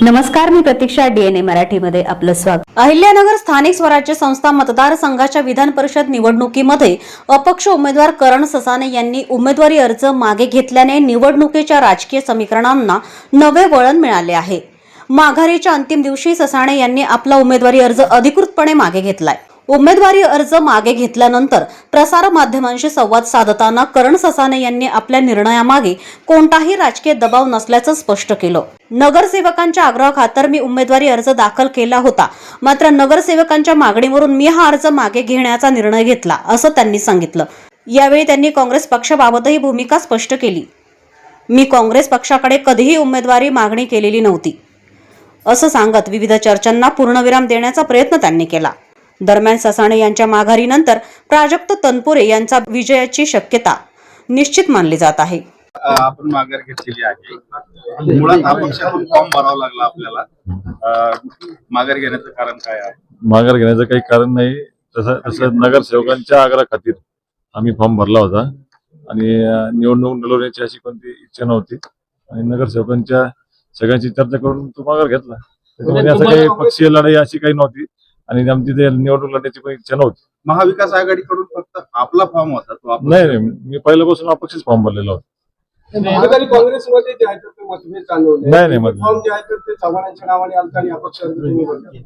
नमस्कार, मी प्रतीक्षा. डीएनए मराठीमध्ये आपलं स्वागत. अहिल्यानगर स्थानिक स्वराज्य संस्था मतदारसंघाच्या विधान परिषद निवडणुकीमध्ये अपक्ष उमेदवार करण ससाणे यांनी उमेदवारी अर्ज मागे घेतल्याने निवडणुकीच्या राजकीय समीकरणांना नवे वळण मिळाले आहे. माघारीच्या अंतिम दिवशी ससाणे यांनी आपला उमेदवारी अर्ज अधिकृतपणे मागे घेतलाय. उमेदवारी अर्ज मागे घेतल्यानंतर प्रसार माध्यमांशी संवाद साधताना करण ससाणे यांनी आपल्या निर्णयामागे कोणताही राजकीय दबाव नसल्याचं स्पष्ट केलं. नगरसेवकांच्या आग्रहाखातर मी उमेदवारी अर्ज दाखल केला होता, मात्र नगरसेवकांच्या मागणीवरून मी हा अर्ज मागे घेण्याचा निर्णय घेतला, असं त्यांनी सांगितलं. यावेळी त्यांनी काँग्रेस पक्षाबाबतही भूमिका स्पष्ट केली. मी काँग्रेस पक्षाकडे कधीही उमेदवारी मागणी केलेली नव्हती, असं सांगत विविध चर्चांना पूर्णविराम देण्याचा प्रयत्न त्यांनी केला. दरम्यान ससाणे यांच्या माघारीनंतर प्राजक्त तनपुरे यांचा विजयाची शक्यता निश्चित मानली जात आहे. आपण माघार घेतलेली आहे. मुळात हा पक्षातून फॉर्म भरावा लागला आपल्याला. माघार घेण्याचं कारण काय आहे? माघार घेण्याचं काही कारण नाही. तसं नगरसेवकांच्या आग्रहाखातीर आम्ही फॉर्म भरला होता आणि निवडणूक लढवण्याची अशी कोणती इच्छा नव्हती आणि नगरसेवकांच्या सगळ्यांची चर्चा करून तो माघार घेतला. त्याच्यामध्ये असं काही पक्षीय लढाई अशी काही नव्हती आणि आमची ते निवडणूक लढण्याची पण इच्छा नव्हती. महाविकास आघाडीकडून फक्त आपला फॉर्म होता तो? नाही, मी पहिल्यापासून अपक्षच फॉर्म भरलेला होता. काँग्रेसमध्ये जे आहे ते मतभेद चालू होते. नाही फॉर्म जे आहे ते चव्हाणांच्या नावाने आलता आणि अपक्ष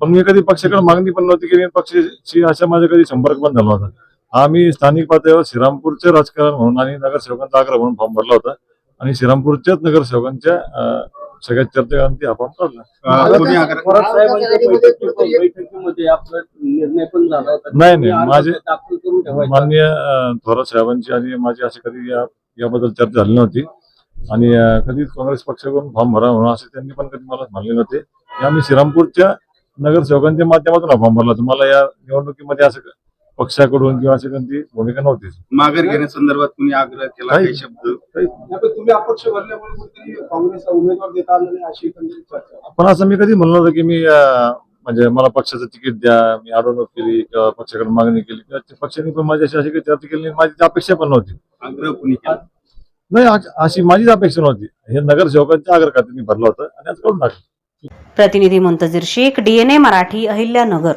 पण मी कधी पक्षाकडे मागणी पण नव्हती केली. पक्षाची अशा माझा कधी संपर्क पण झाला होता. आम्ही स्थानिक पातळीवर श्रीरामपूरचे राजकारण म्हणून आणि नगरसेवकांचा आग्रह म्हणून फॉर्म भरला होता आणि श्रीरामपूरच्याच नगरसेवकांच्या सगळ्यात चर्चेवरती हा फॉर्म काढला. नाही, माझे माननीय थोरात साहेबांची आणि माझी अशी कधी याबद्दल चर्चा झाली नव्हती आणि कधीच काँग्रेस पक्षाकडून फॉर्म भरा म्हणून असे त्यांनी पण कधी मला म्हणले नव्हते. आम्ही श्रीरामपूरच्या नगरसेवकांच्या माध्यमातून हा फॉर्म भरला. तुम्हाला या निवडणुकीमध्ये असं पक्षाकडून किंवा अशी कोणती भूमिका नव्हती. माघार घेण्यासंदर्भात तुम्ही आग्रह केला काही शब्द? तुम्ही अपक्ष भरल्यामुळे काँग्रेसला उमेदवार देता आला नाही अशी चर्चा. पण असं मी कधी म्हणलो होतं की मी म्हणजे मला पक्षाचं तिकीट द्या, मी अडवणूक केली किंवा पक्षाकडे मागणी केली किंवा पक्षाने पण माझ्याशी अशी काही चर्चा केली नाही. माझी अपेक्षा पण नव्हती. आग्रह कुणी केला? नाही, अशी माझीच अपेक्षा नव्हती. हे नगरसेवकांच्या आग्रहाखाती मी भरला होता आणि आज करून टाकलं. प्रतिनिधी मुंतजीर शेख, डीएनए मराठी, अहिल्यानगर.